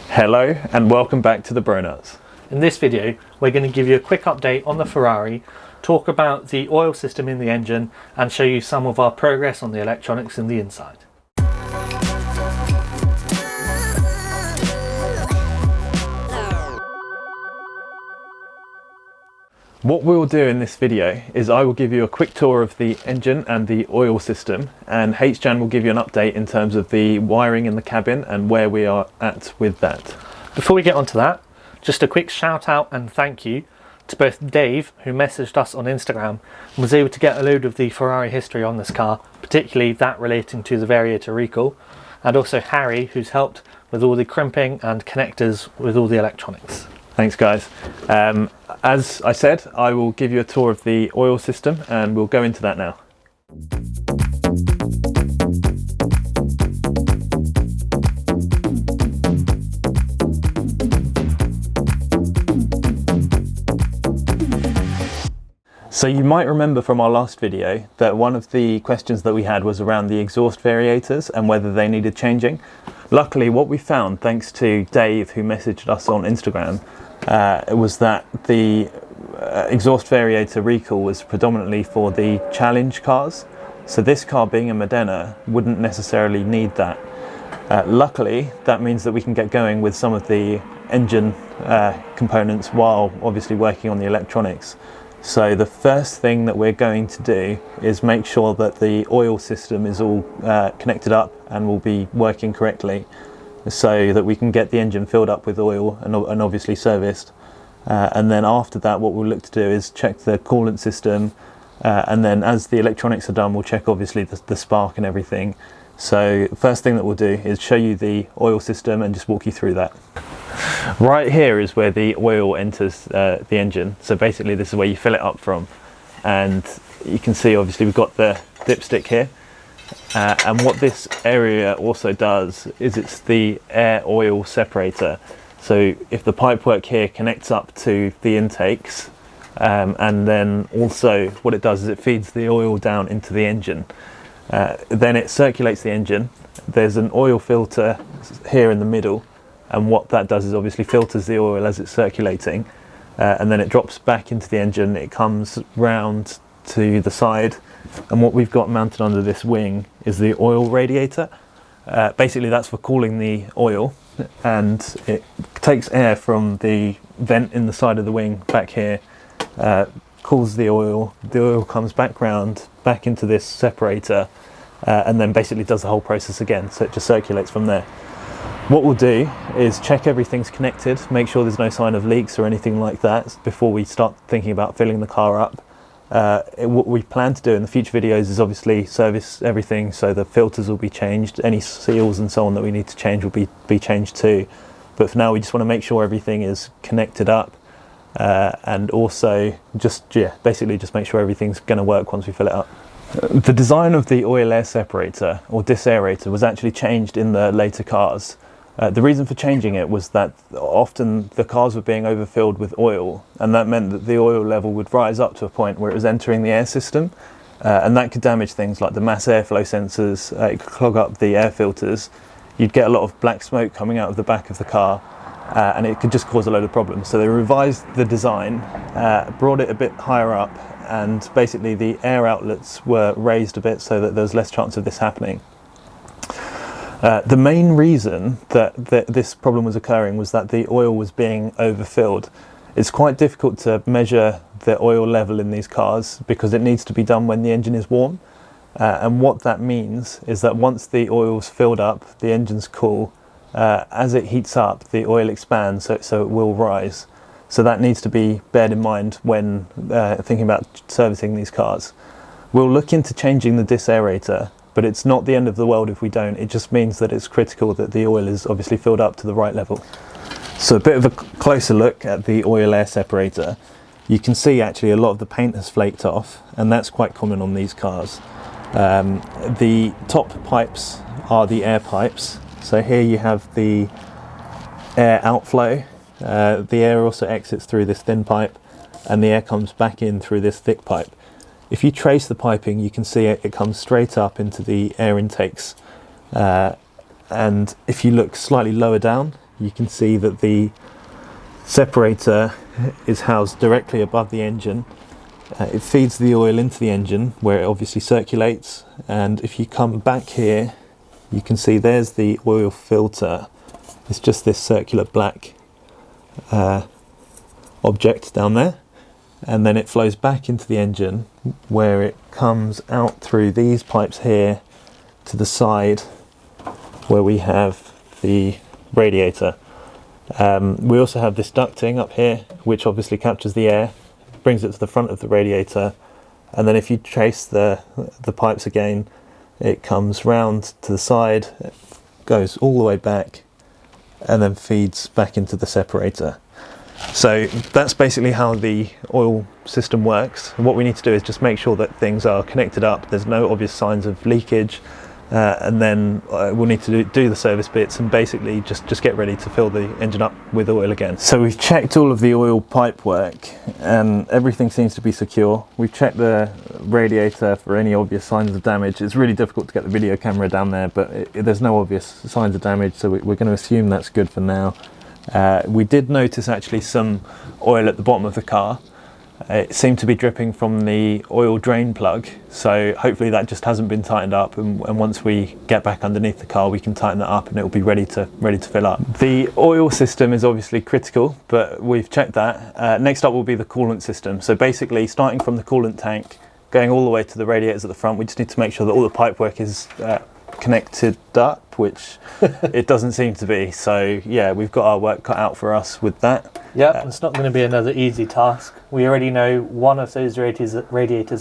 Hello and welcome back to the Bronuts. In this video we're going to give you a quick update on the Ferrari, talk about the oil system in the engine and show you some of our progress on the electronics in the inside. What we'll do in this video is I will give you a quick tour of the engine and the oil system, and HJan will give you an update in terms of the wiring in the cabin and where we are at with that. Before we get onto that, just a quick shout out and thank you to both Dave, who messaged us on Instagram and was able to get a load of the Ferrari history on this car, particularly that relating to the variator recall, and also Harry, who's helped with all the crimping and connectors with all the electronics. Thanks guys. As I said, I will give you a tour of the oil system and we'll go into that now. So you might remember from our last video that one of the questions that we had was around the exhaust variators and whether they needed changing. Luckily, what we found, thanks to Dave who messaged us on Instagram, was that the exhaust variator recall was predominantly for the challenge cars. So this car, being a Modena, wouldn't necessarily need that. Luckily, that means that we can get going with some of the engine components while obviously working on the electronics. So the first thing that we're going to do is make sure that the oil system is all connected up and will be working correctly, so that we can get the engine filled up with oil and obviously serviced. And then after that, what we'll look to do is check the coolant system, and then as the electronics are done, we'll check obviously the spark and everything. So first thing that we'll do is show you the oil system and just walk you through that. Right here is where the oil enters the engine. So basically this is where you fill it up from, and you can see obviously we've got the dipstick here, and what this area also does is it's the air oil separator. So if the pipework here connects up to the intakes, and then also what it does is it feeds the oil down into the engine. Then it circulates the engine. There's an oil filter here in the middle, and what that does is obviously filters the oil as it's circulating, and then it drops back into the engine. It comes round to the side, and what we've got mounted under this wing is the oil radiator. Basically that's for cooling the oil, and it takes air from the vent in the side of the wing back here, cools the oil comes back round back into this separator, and then basically does the whole process again, so it just circulates from there. What we'll do is check everything's connected, make sure there's no sign of leaks or anything like that before we start thinking about filling the car up. What we plan to do in the future videos is obviously service everything, so the filters will be changed, any seals and so on that we need to change will be changed too. But for now we just want to make sure everything is connected up, and also basically just make sure everything's going to work once we fill it up. The design of the oil air separator or disaerator was actually changed in the later cars. The reason for changing it was that often the cars were being overfilled with oil, and that meant that the oil level would rise up to a point where it was entering the air system, and that could damage things like the mass airflow sensors. It could clog up the air filters. You'd get a lot of black smoke coming out of the back of the car, and it could just cause a load of problems. So they revised the design, brought it a bit higher up, and basically the air outlets were raised a bit so that there's less chance of this happening. The main reason that this problem was occurring was that the oil was being overfilled. It's quite difficult to measure the oil level in these cars because it needs to be done when the engine is warm. And what that means is that once the oil's filled up, the engine's cool. As it heats up, the oil expands, so it will rise. So that needs to be bared in mind when thinking about servicing these cars. We'll look into changing the disaerator, but it's not the end of the world if we don't. It just means that it's critical that the oil is obviously filled up to the right level. So a bit of a closer look at the oil air separator. You can see actually a lot of the paint has flaked off, and that's quite common on these cars. The top pipes are the air pipes. So here you have the air outflow. The air also exits through this thin pipe, and the air comes back in through this thick pipe. If you trace the piping, you can see it comes straight up into the air intakes. And if you look slightly lower down, you can see that the separator is housed directly above the engine. It feeds the oil into the engine where it obviously circulates, and if you come back here you can see there's the oil filter. It's just this circular black object down there, and then it flows back into the engine where it comes out through these pipes here to the side where we have the radiator. We also have this ducting up here which obviously captures the air, brings it to the front of the radiator, and then if you trace the pipes again, it comes round to the side, goes all the way back, and then feeds back into the separator. So that's basically how the oil system works. What we need to do is just make sure that things are connected up, there's no obvious signs of leakage, and then we'll need to do the service bits and basically just get ready to fill the engine up with oil again. So we've checked all of the oil pipe work and everything seems to be secure. We've checked the radiator for any obvious signs of damage. It's really difficult to get the video camera down there, but there's no obvious signs of damage, so we're going to assume that's good for now. We did notice actually some oil at the bottom of the car. It seemed to be dripping from the oil drain plug, so hopefully that just hasn't been tightened up, and once we get back underneath the car we can tighten that up and it will be ready to fill up. The oil system is obviously critical, but we've checked that. Next up will be the coolant system. So basically starting from the coolant tank, going all the way to the radiators at the front, we just need to make sure that all the pipework is connected up, which it doesn't seem to be. So yeah, we've got our work cut out for us with that. Yeah, it's not going to be another easy task. We already know one of those radiators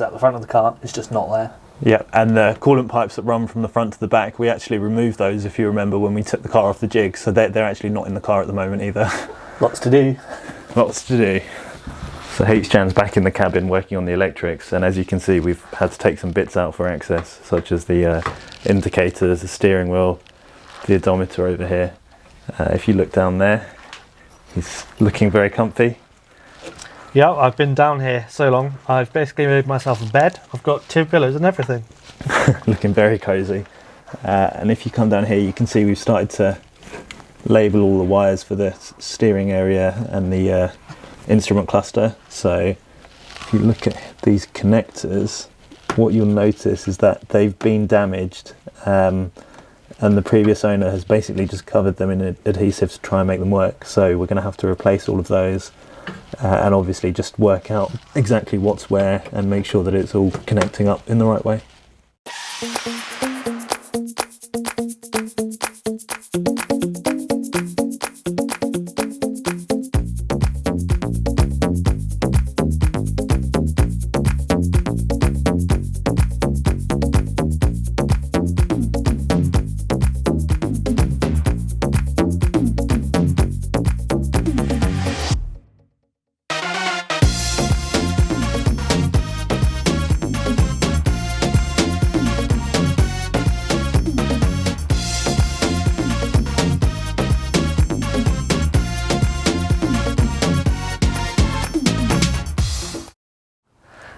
at the front of the car is just not there. Yeah, and the coolant pipes that run from the front to the back, we actually removed those, if you remember, when we took the car off the jig, so they're actually not in the car at the moment either. Lots to do. Lots to do. So H-Jan's back in the cabin working on the electrics, and as you can see we've had to take some bits out for access, such as the indicators, the steering wheel, the odometer over here. If you look down there, he's looking very comfy. Yeah, I've been down here so long, I've basically made myself a bed. I've got 2 pillows and everything. Looking very cosy. And if you come down here you can see we've started to label all the wires for the steering area and the instrument cluster. So if you look at these connectors, what you'll notice is that they've been damaged, and the previous owner has basically just covered them in adhesive to try and make them work. So we're going to have to replace all of those, and obviously just work out exactly what's where and make sure that it's all connecting up in the right way.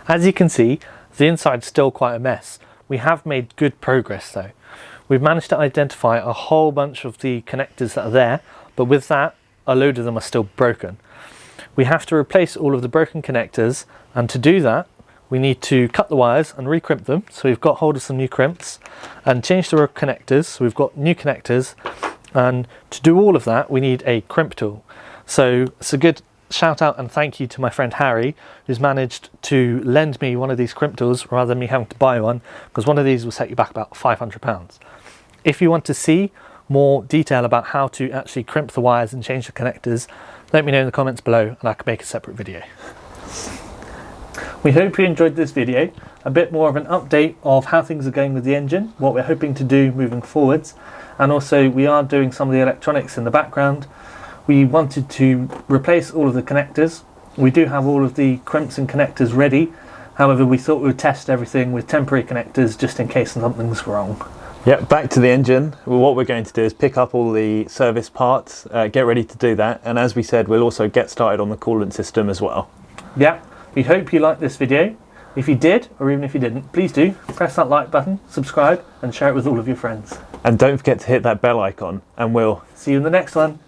As you can see, the inside's still quite a mess. We have made good progress though. We've managed to identify a whole bunch of the connectors that are there, but with that, a load of them are still broken. We have to replace all of the broken connectors, and to do that, we need to cut the wires and recrimp them. So we've got hold of some new crimps and change the connectors. So we've got new connectors, and to do all of that, we need a crimp tool. So it's a good shout out and thank you to my friend Harry, who's managed to lend me one of these crimp tools rather than me having to buy one, because one of these will set you back about £500. If you want to see more detail about how to actually crimp the wires and change the connectors, let me know in the comments below and I can make a separate video. We hope you enjoyed this video, a bit more of an update of how things are going with the engine, what we're hoping to do moving forwards, and also we are doing some of the electronics in the background. We wanted to replace all of the connectors. We do have all of the crimps and connectors ready. However, we thought we would test everything with temporary connectors just in case something's wrong. Yeah, back to the engine. Well, what we're going to do is pick up all the service parts, get ready to do that. And as we said, we'll also get started on the coolant system as well. Yeah, we hope you liked this video. If you did, or even if you didn't, please do press that like button, subscribe, and share it with all of your friends. And don't forget to hit that bell icon, and we'll see you in the next one.